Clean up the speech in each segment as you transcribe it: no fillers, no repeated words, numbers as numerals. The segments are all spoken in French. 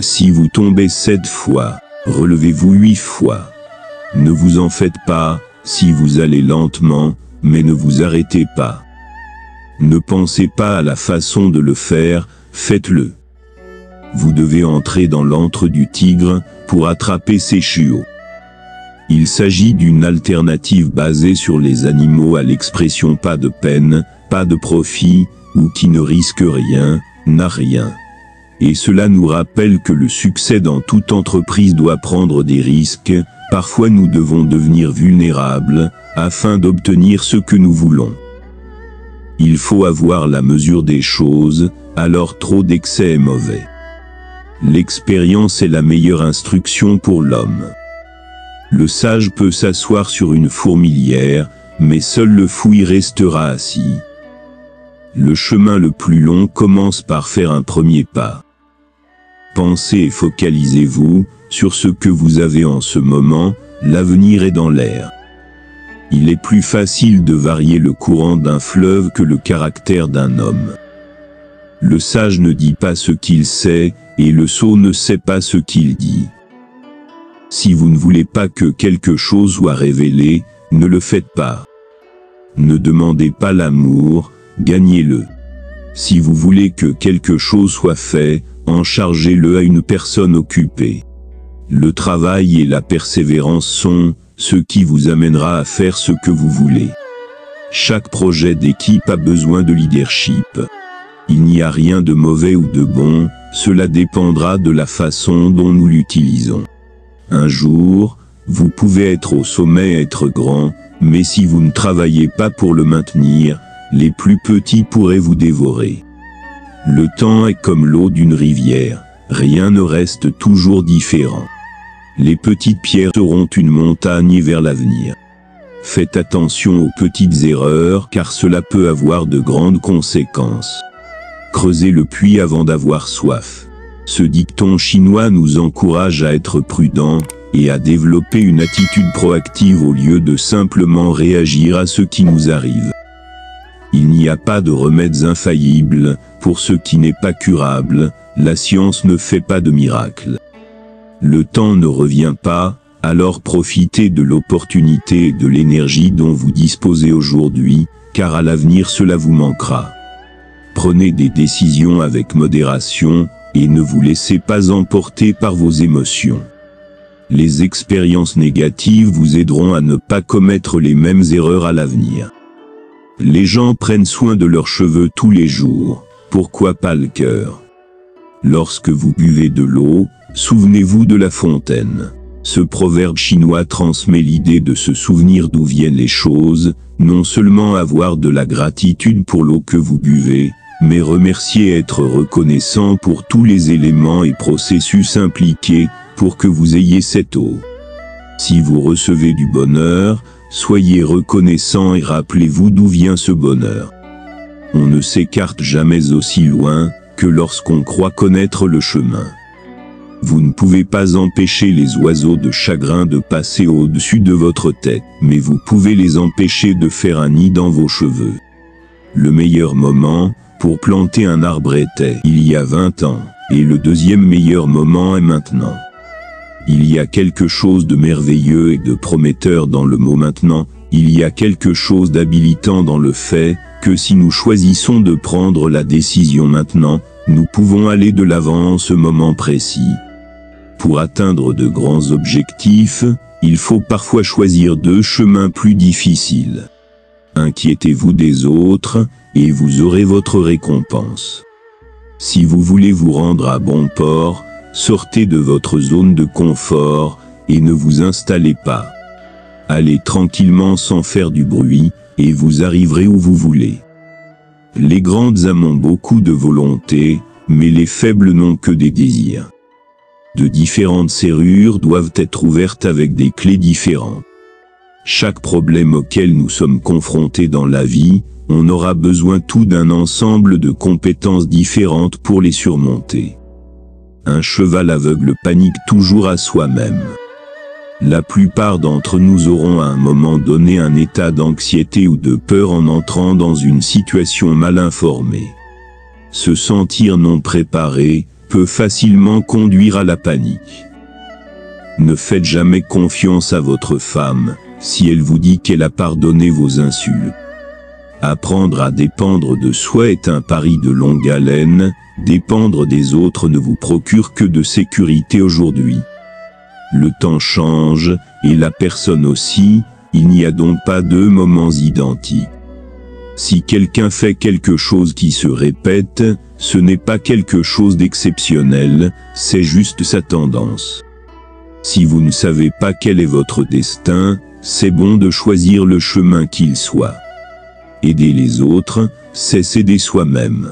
Si vous tombez 7 fois, relevez-vous 8 fois. Ne vous en faites pas, si vous allez lentement, mais ne vous arrêtez pas. Ne pensez pas à la façon de le faire, faites-le. Vous devez entrer dans l'antre du tigre, pour attraper ses chiots. Il s'agit d'une alternative basée sur les animaux à l'expression pas de peine, pas de profit, ou qui ne risque rien, n'a rien. Et cela nous rappelle que le succès dans toute entreprise doit prendre des risques, parfois nous devons devenir vulnérables, afin d'obtenir ce que nous voulons. Il faut avoir la mesure des choses, alors trop d'excès est mauvais. L'expérience est la meilleure instruction pour l'homme. Le sage peut s'asseoir sur une fourmilière, mais seul le fou y restera assis. Le chemin le plus long commence par faire un premier pas. Pensez et focalisez-vous sur ce que vous avez en ce moment, l'avenir est dans l'air. Il est plus facile de varier le courant d'un fleuve que le caractère d'un homme. Le sage ne dit pas ce qu'il sait, et le sot ne sait pas ce qu'il dit. Si vous ne voulez pas que quelque chose soit révélé, ne le faites pas. Ne demandez pas l'amour, gagnez-le. Si vous voulez que quelque chose soit fait, en chargez-le à une personne occupée. Le travail et la persévérance sont ce qui vous amènera à faire ce que vous voulez. Chaque projet d'équipe a besoin de leadership. Il n'y a rien de mauvais ou de bon, cela dépendra de la façon dont nous l'utilisons. Un jour, vous pouvez être au sommet et être grand, mais si vous ne travaillez pas pour le maintenir, les plus petits pourraient vous dévorer. Le temps est comme l'eau d'une rivière, rien ne reste toujours différent. Les petites pierres seront une montagne vers l'avenir. Faites attention aux petites erreurs car cela peut avoir de grandes conséquences. Creusez le puits avant d'avoir soif. Ce dicton chinois nous encourage à être prudents et à développer une attitude proactive au lieu de simplement réagir à ce qui nous arrive. Il n'y a pas de remèdes infaillibles pour ce qui n'est pas curable, la science ne fait pas de miracle. Le temps ne revient pas, alors profitez de l'opportunité et de l'énergie dont vous disposez aujourd'hui, car à l'avenir cela vous manquera. Prenez des décisions avec modération, et ne vous laissez pas emporter par vos émotions. Les expériences négatives vous aideront à ne pas commettre les mêmes erreurs à l'avenir. Les gens prennent soin de leurs cheveux tous les jours, pourquoi pas le cœur? Lorsque vous buvez de l'eau, souvenez-vous de la fontaine. Ce proverbe chinois transmet l'idée de se souvenir d'où viennent les choses, non seulement avoir de la gratitude pour l'eau que vous buvez, mais remercier et être reconnaissant pour tous les éléments et processus impliqués pour que vous ayez cette eau. Si vous recevez du bonheur, soyez reconnaissant et rappelez-vous d'où vient ce bonheur. On ne s'écarte jamais aussi loin que lorsqu'on croit connaître le chemin. Vous ne pouvez pas empêcher les oiseaux de chagrin de passer au-dessus de votre tête, mais vous pouvez les empêcher de faire un nid dans vos cheveux. Le meilleur moment pour planter un arbre était il y a 20 ans, et le deuxième meilleur moment est maintenant. Il y a quelque chose de merveilleux et de prometteur dans le mot maintenant, il y a quelque chose d'habilitant dans le fait que si nous choisissons de prendre la décision maintenant, nous pouvons aller de l'avant en ce moment précis. Pour atteindre de grands objectifs, il faut parfois choisir 2 chemins plus difficiles. Inquiétez-vous des autres, et vous aurez votre récompense. Si vous voulez vous rendre à bon port, sortez de votre zone de confort, et ne vous installez pas. Allez tranquillement sans faire du bruit, et vous arriverez où vous voulez. Les grandes âmes ont beaucoup de volonté, mais les faibles n'ont que des désirs. De différentes serrures doivent être ouvertes avec des clés différentes. Chaque problème auquel nous sommes confrontés dans la vie, on aura besoin tout d'un ensemble de compétences différentes pour les surmonter. Un cheval aveugle panique toujours à soi-même. La plupart d'entre nous auront à un moment donné un état d'anxiété ou de peur en entrant dans une situation mal informée. Se sentir non préparé peut facilement conduire à la panique. Ne faites jamais confiance à votre femme, si elle vous dit qu'elle a pardonné vos insultes. Apprendre à dépendre de soi est un pari de longue haleine, dépendre des autres ne vous procure que de sécurité aujourd'hui. Le temps change, et la personne aussi, il n'y a donc pas deux moments identiques. Si quelqu'un fait quelque chose qui se répète, ce n'est pas quelque chose d'exceptionnel, c'est juste sa tendance. Si vous ne savez pas quel est votre destin, c'est bon de choisir le chemin qu'il soit. Aider les autres, c'est s'aider soi-même.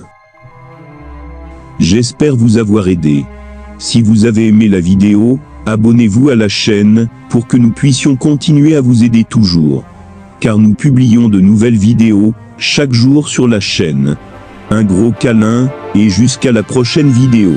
J'espère vous avoir aidé. Si vous avez aimé la vidéo, abonnez-vous à la chaîne, pour que nous puissions continuer à vous aider toujours. Car nous publions de nouvelles vidéos, chaque jour sur la chaîne. Un gros câlin, et jusqu'à la prochaine vidéo.